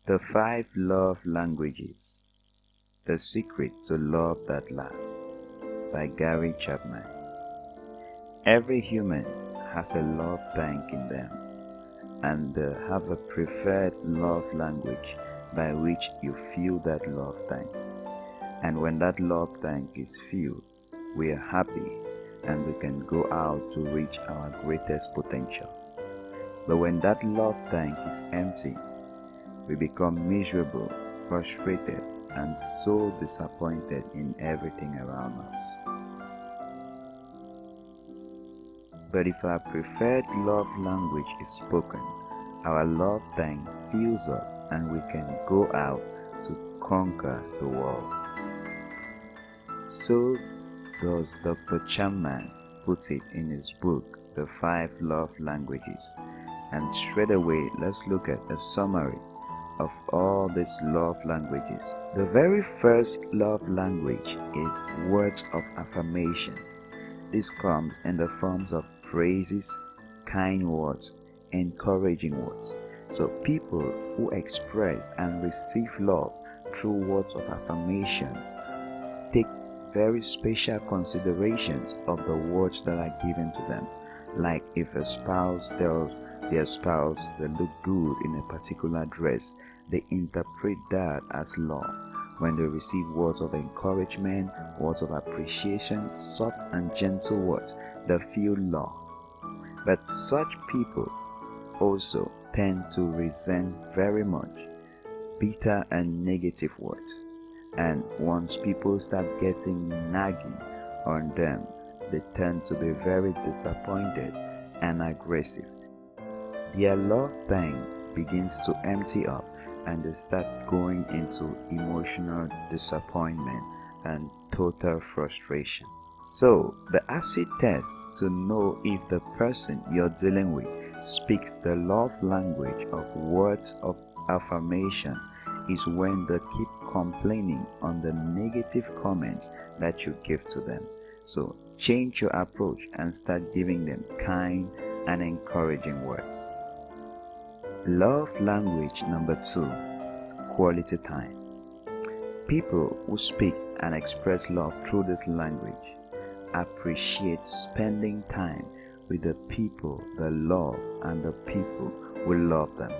The Five Love Languages: The Secret to Love That Lasts by Chapman. Every human has a love tank in them, and they have a preferred love language by which you fill that love tank. And when that love tank is filled, we are happy and we can go out to reach our greatest potential. But when that love tank is empty, we become miserable, frustrated, and so disappointed in everything around us. But if our preferred love language is spoken, our love tank fills up and we can go out to conquer the world. So does Dr. Chapman put it in his book, The Five Love Languages. And straight away, let's look at a summary of all these love languages. The very first love language is words of affirmation. This comes in the forms of praises, kind words, encouraging words. So people who express and receive love through words of affirmation take very special considerations of the words that are given to them. Like if a spouse tells their spouse they look good in a particular dress, they interpret that as love. When they receive words of encouragement, words of appreciation, soft and gentle words, they feel love. But such people also tend to resent very much bitter and negative words. And once people start getting nagging on them, they tend to be very disappointed and aggressive. Their love tank begins to empty up and they start going into emotional disappointment and total frustration. So, the acid test to know if the person you're dealing with speaks the love language of words of affirmation is when they keep complaining on the negative comments that you give to them. So, change your approach and start giving them kind and encouraging words. Love language number 2, quality time. People who speak and express love through this language appreciate spending time with the people they love and the people who love them.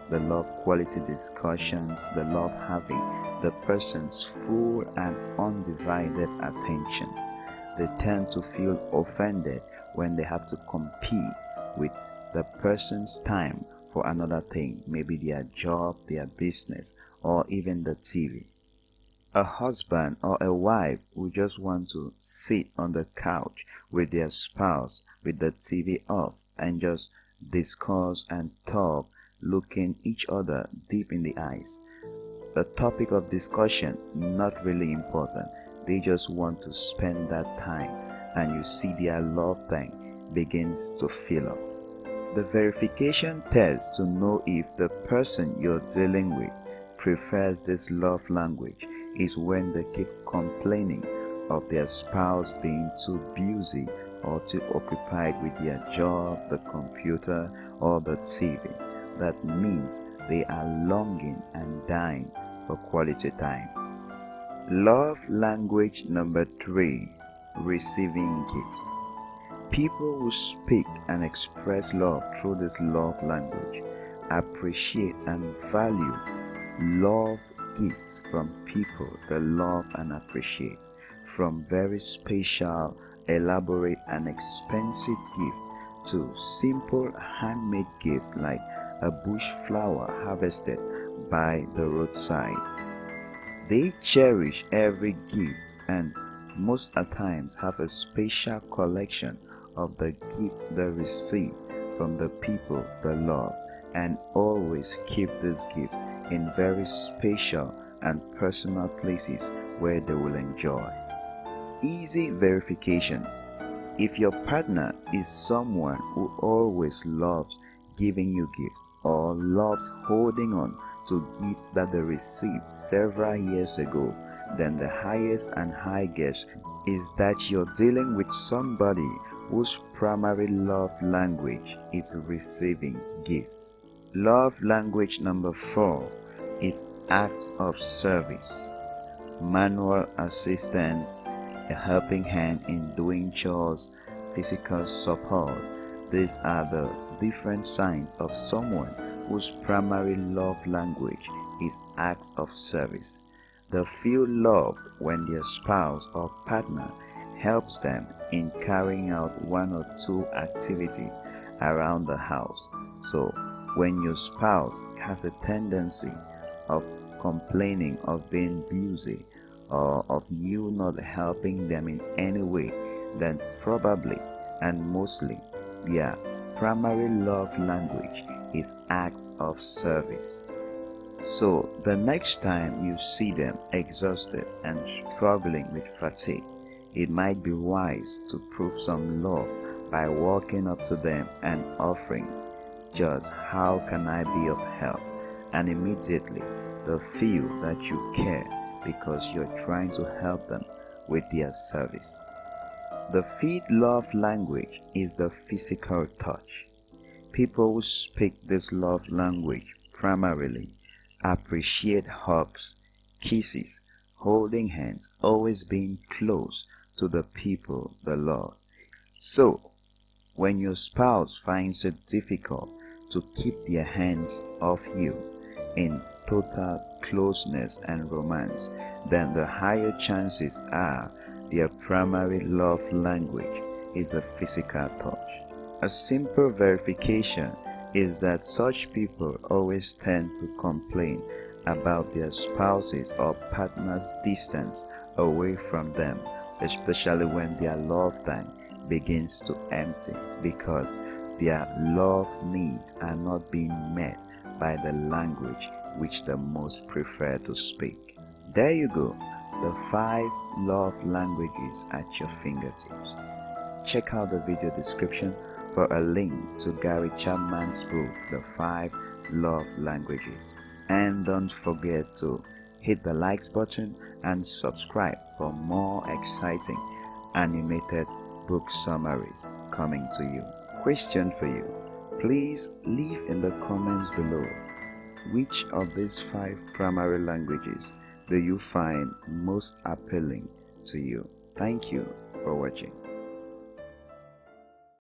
They love quality discussions, they love having the person's full and undivided attention. They tend to feel offended when they have to compete with the person's time for another thing, maybe their job, their business, or even the TV. A husband or a wife who just want to sit on the couch with their spouse with the TV off and just discuss and talk, looking each other deep in the eyes. The topic of discussion not really important. They just want to spend that time, and you see their love tank begins to fill up. The verification test to know if the person you're dealing with prefers this love language is when they keep complaining of their spouse being too busy or too occupied with their job, the computer, or the TV. That means they are longing and dying for quality time. Love language number 3, receiving gifts. People who speak and express love through this love language appreciate and value love gifts from people they love and appreciate, from very special, elaborate, and expensive gifts to simple handmade gifts like a bush flower harvested by the roadside. They cherish every gift and most at times have a special collection of the gifts they receive from the people they love, and always keep these gifts in very special and personal places where they will enjoy. Easy verification. If your partner is someone who always loves giving you gifts or loves holding on to gifts that they received several years ago, then the highest and high guess is that you're dealing with somebody whose primary love language is receiving gifts. Love language number 4, is acts of service. Manual assistance, a helping hand in doing chores, physical support. These are the different signs of someone whose primary love language is acts of service. They feel loved when their spouse or partner helps them in carrying out one or two activities around the house. So, when your spouse has a tendency of complaining of being busy or of you not helping them in any way, then probably and mostly their primary love language is acts of service. So the next time you see them exhausted and struggling with fatigue, it might be wise to prove some love by walking up to them and offering just how can I be of help, and immediately they'll feel that you care because you're trying to help them with their service. The fifth love language is the physical touch. People who speak this love language primarily appreciate hugs, kisses, holding hands, always being close to the people they love. So, when your spouse finds it difficult to keep their hands off you in total closeness and romance, then the higher chances are their primary love language is a physical touch. A simple verification is that such people always tend to complain about their spouses or partners' distance away from them, especially when their love tank begins to empty because their love needs are not being met by the language which they most prefer to speak. There you go, the 5 love languages at your fingertips. Check out the video description for a link to Gary Chapman's book, The 5 Love Languages. And don't forget to hit the likes button and subscribe for more exciting animated book summaries coming to you. Question for you. Please leave in the comments below which of these 5 primary languages do you find most appealing to you. Thank you for watching.